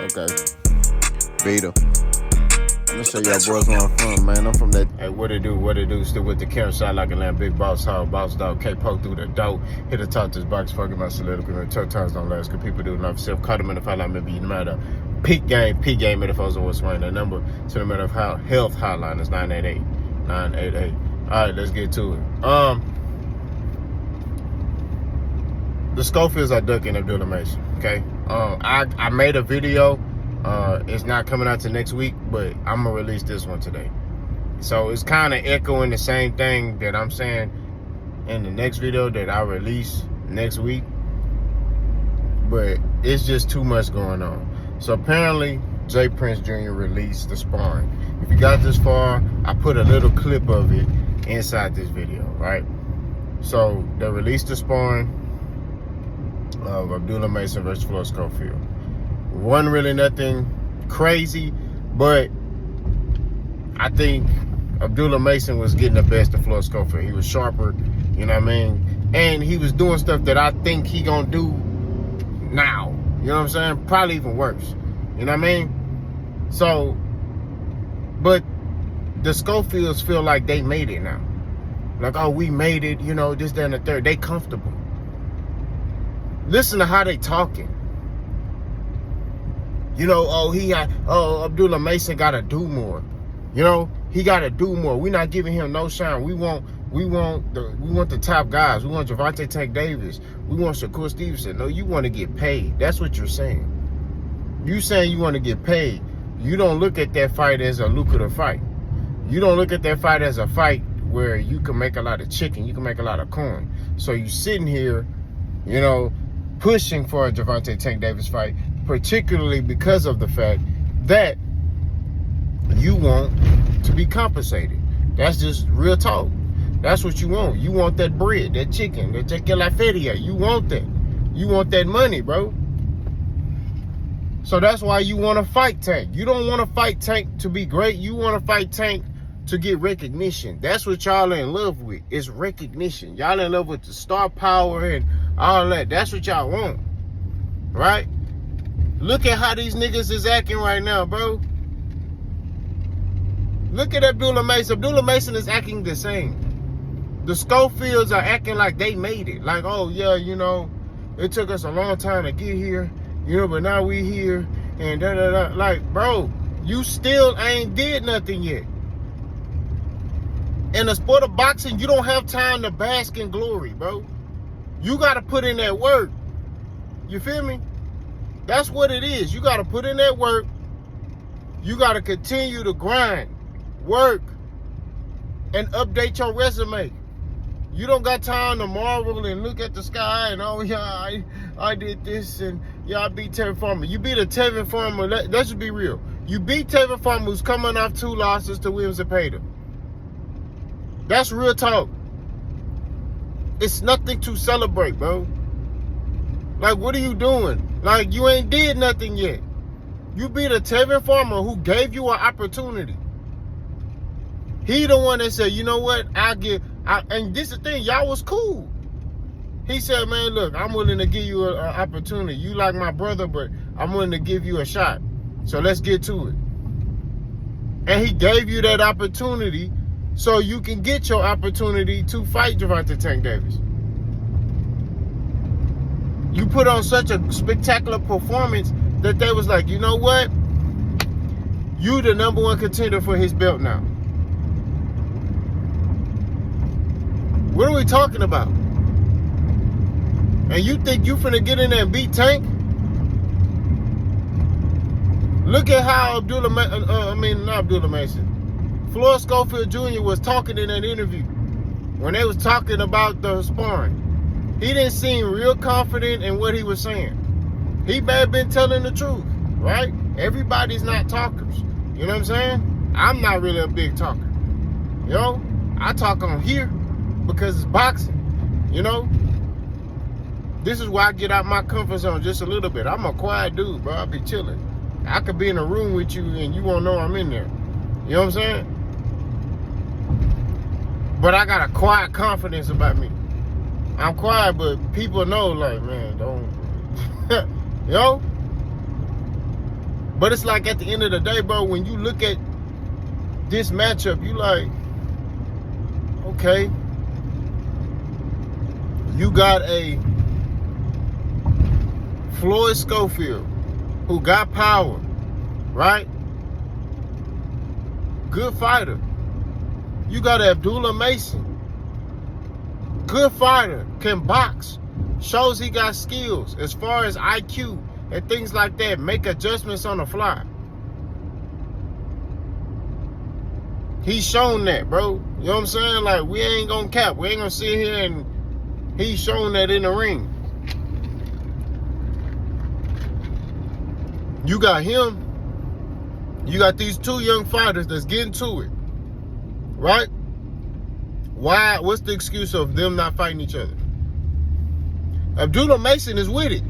Okay. Beta. I'm gonna show y'all boys where I'm from, man. I'm from that. Hey, what it do? Still with the camera shot like a lamb, big boss hog, boss dog, K-poke through the dope. Hit the top this box, fucking my soliloquy, man. Tough times don't last, cause people do not self. Caught him in the fight, like maybe you matter. Peak game, metaphors of what's right. The number to the mental health hotline is 988-988. All right, let's get to it. The Schofields are ducking Abdullah Mason, okay? I made a video. It's not coming out till next week, but I'm gonna release this one today. So it's kind of echoing the same thing that I'm saying in the next video that I release next week, but it's just too much going on. So apparently, J. Prince Jr. released the sparring. If you got this far, I put a little clip of it inside this video, right? So they released the sparring of Abdullah Mason versus Floyd Schofield. Wasn't really nothing crazy, but I think Abdullah Mason was getting the best of Floyd Schofield. He was sharper, you know what I mean? And he was doing stuff that I think he gonna do now. You know what I'm saying? Probably even worse. You know what I mean? So, but the Schofields feel like they made it now. Like, oh, we made it, you know, this, that, and the third. They comfortable. Listen to how they talking. You know, Abdullah Mason gotta do more. You know, he gotta do more. We're not giving him no shine. We want the top guys. We want Gervonta Tank Davis. We want Shakur Stevenson. No, you want to get paid. That's what you're saying. You saying you want to get paid. You don't look at that fight as a lucrative fight. You don't look at that fight as a fight where you can make a lot of chicken. You can make a lot of coin. So you sitting here, you know, pushing for a Gervonta Tank Davis fight, particularly because of the fact that you want to be compensated. That's just real talk. That's what you want. You want that bread, that chicken, that la feria. You want that. You want that money, bro. So that's why you want to fight Tank. You don't want to fight Tank to be great. You want to fight Tank to get recognition. That's what y'all are in love with, is recognition. Y'all in love with the star power and all that. That's what y'all want, right? Look at how these niggas is acting right now, bro. Look at Abdullah Mason. Abdullah Mason is acting the same. The Schofields are acting like they made it. Like, oh, yeah, you know, it took us a long time to get here, you know, but now we here, and da-da-da. Like, bro, you still ain't did nothing yet. In the sport of boxing, you don't have time to bask in glory, bro. You got to put in that work. You feel me? That's what it is. You got to put in that work. You got to continue to grind, work, and update your resume. You don't got time to marvel and look at the sky and, oh, yeah, I did this, and, yeah, I beat Tevin Farmer. You beat a Tevin Farmer. Let's just be real. You beat Tevin Farmer, who's coming off 2 losses to Williams and Pater. That's real talk. It's nothing to celebrate, bro. Like, what are you doing? Like, you ain't did nothing yet. You beat a Tevin Farmer who gave you an opportunity. He the one that said, you know what, and this is the thing, y'all was cool. He said, man, look, I'm willing to give you an opportunity. You like my brother, but I'm willing to give you a shot. So let's get to it. And he gave you that opportunity so you can get your opportunity to fight Gervonta Tank Davis. You put on such a spectacular performance that they was like, you know what? You the #1 contender for his belt now. What are we talking about? And you think you finna get in there and beat Tank? Look at how Floyd Schofield Jr. was talking in that interview when they was talking about the sparring. He didn't seem real confident in what he was saying. He may have been telling the truth, right? Everybody's not talkers. You know what I'm saying? I'm not really a big talker. You know? I talk on here because it's boxing. You know? This is why I get out my comfort zone just a little bit. I'm a quiet dude, bro. I be chilling. I could be in a room with you and you won't know I'm in there. You know what I'm saying? But I got a quiet confidence about me. I'm quiet, but people know, like, man, don't, you know? But it's like at the end of the day, bro, when you look at this matchup, you like, okay, you got a Floyd Schofield who got power, right? Good fighter. You got Abdullah Mason, good fighter, can box, shows he got skills as far as IQ and things like that, make adjustments on the fly. He's shown that, bro. You know what I'm saying? Like, we ain't gonna cap. We ain't gonna sit here and he's shown that in the ring. You got him. You got these two young fighters that's getting to it. Right? Why? What's the excuse of them not fighting each other? Abdullah Mason is with it.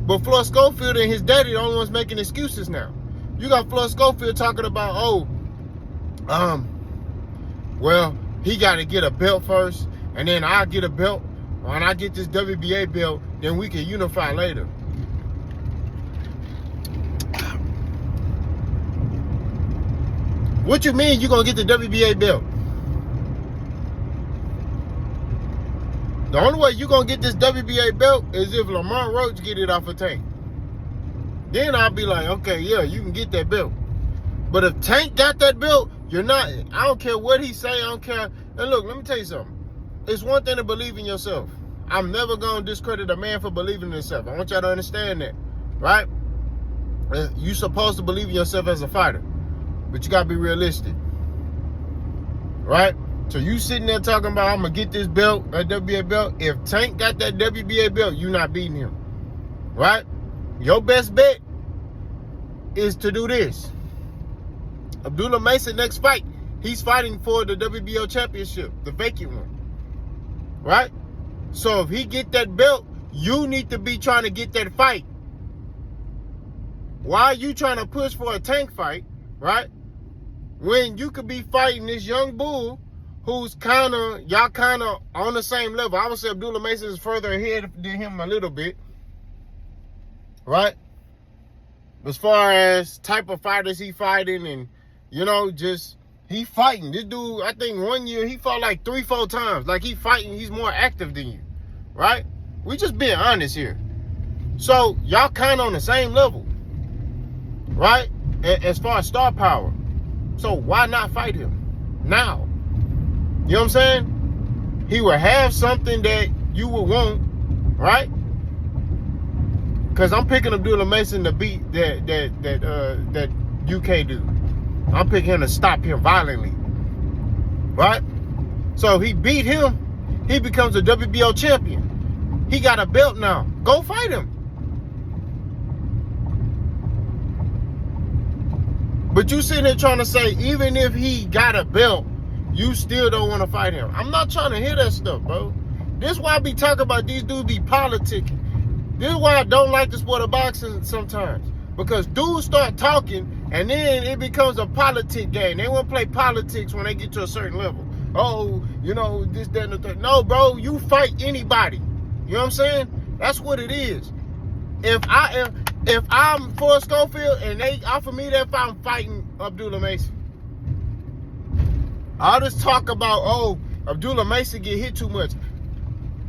But Floyd Schofield and his daddy the only ones making excuses now. You got Floyd Schofield talking about, well, he got to get a belt first, and then I'll get a belt. When I get this WBA belt, then we can unify later. What you mean you gonna get the WBA belt? The only way you gonna get this WBA belt is if Lamont Roach get it off of Tank. Then I'll be like, okay, yeah, you can get that belt. But if Tank got that belt, you're not. I don't care what he say. I don't care. And look, let me tell you something. It's one thing to believe in yourself. I'm never gonna discredit a man for believing in himself. I want y'all to understand that, right? You supposed to believe in yourself as a fighter, but you gotta be realistic, right? So you sitting there talking about, I'm gonna get this belt, that WBA belt. If Tank got that WBA belt, you not beating him, right? Your best bet is to do this. Abdullah Mason next fight, he's fighting for the WBO championship, the vacant one, right? So if he get that belt, you need to be trying to get that fight. Why are you trying to push for a Tank fight, right? When you could be fighting this young bull who's y'all kind of on the same level. I would say Abdullah Mason is further ahead than him a little bit, right? As far as type of fighters he fighting and, you know, just, he fighting. This dude, I think 1 year, he fought like 3-4 times. Like, he fighting, he's more active than you, right? We just being honest here. So, y'all kind of on the same level, right? As far as star power. So, why not fight him now? You know what I'm saying? He would have something that you would want, right? Because I'm picking Abdullah Mason to beat that UK dude. I'm picking him to stop him violently, right? So if he beat him, he becomes a WBO champion. He got a belt now. Go fight him. But you sitting there trying to say, even if he got a belt, you still don't want to fight him. I'm not trying to hear that stuff, bro. This is why I be talking about these dudes be politicking. This is why I don't like the sport of boxing sometimes. Because dudes start talking, and then it becomes a politic game. They want to play politics when they get to a certain level. Oh, you know, this, that, and the third. No, bro, you fight anybody. You know what I'm saying? That's what it is. If I'm Floyd Schofield and they offer me that fight, I'm fighting Abdullah Mason. All this talk about, oh, Abdullah Mason get hit too much.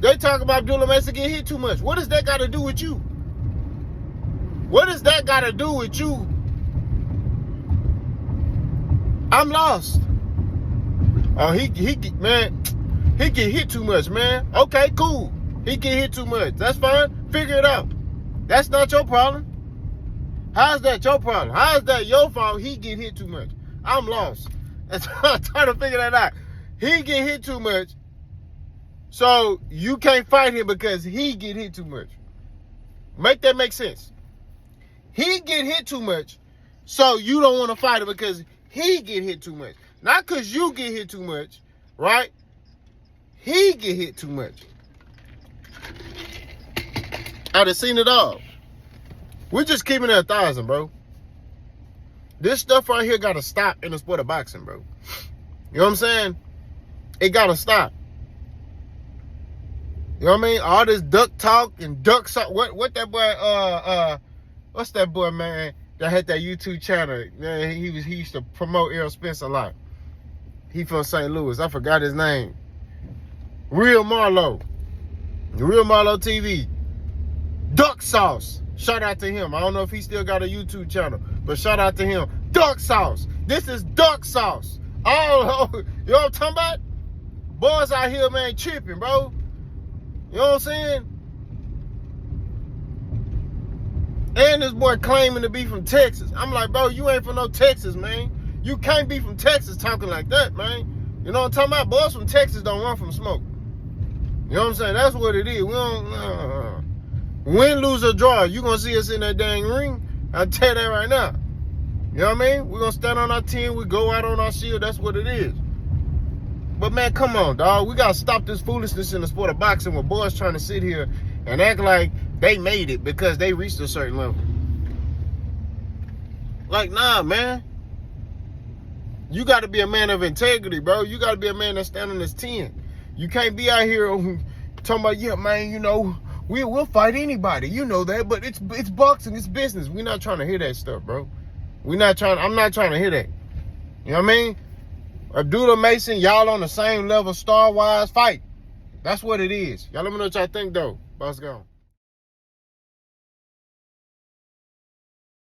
They talk about Abdullah Mason get hit too much. What does that got to do with you? What does that got to do with you? I'm lost. Oh, he get hit too much, man. Okay, cool. He get hit too much. That's fine. Figure it out. That's not your problem. How's that your problem? How's that your fault? He get hit too much. I'm lost. That's I'm trying to figure that out. He get hit too much, so you can't fight him because he get hit too much. Make that make sense? He get hit too much, so you don't want to fight him because he get hit too much. Not because you get hit too much, right? He get hit too much. I done seen it all. We're just keeping it 1,000, bro. This stuff right here got to stop in the sport of boxing, bro. You know what I'm saying? It got to stop. You know what I mean? All this duck talk and duck... What that boy... what's that boy, man? that had that YouTube channel. Man, he used to promote Errol Spence a lot. He from St. Louis. I forgot his name. Real Marlowe TV. Duck Sauce. Shout out to him. I don't know if he still got a YouTube channel, but shout out to him. Duck Sauce. This is Duck Sauce. Oh, you know what I'm talking about? Boys out here, man, tripping, bro. You know what I'm saying? And this boy claiming to be from Texas. I'm like, bro, you ain't from no Texas, man. You can't be from Texas talking like that, man. You know what I'm talking about? Boys from Texas don't run from smoke. You know what I'm saying? That's what it is. We don't win, lose, or draw. You gonna see us in that dang ring. I tell you that right now. You know what I mean? We're gonna stand on our 10, we go out on our shield. That's what it is. But man, come on, dog. We gotta stop this foolishness in the sport of boxing where boys trying to sit here and act like they made it because they reached a certain level. Like, nah, man. You gotta be a man of integrity, bro. You gotta be a man that's standing on his 10. You can't be out here talking about, yeah, man, you know, we'll fight anybody. You know that, but it's boxing, it's business. We're not trying to hear that stuff, bro. I'm not trying to hear that. You know what I mean? Abdullah Mason, y'all on the same level, star-wise, fight. That's what it is. Y'all let me know what y'all think, though. Boss gone.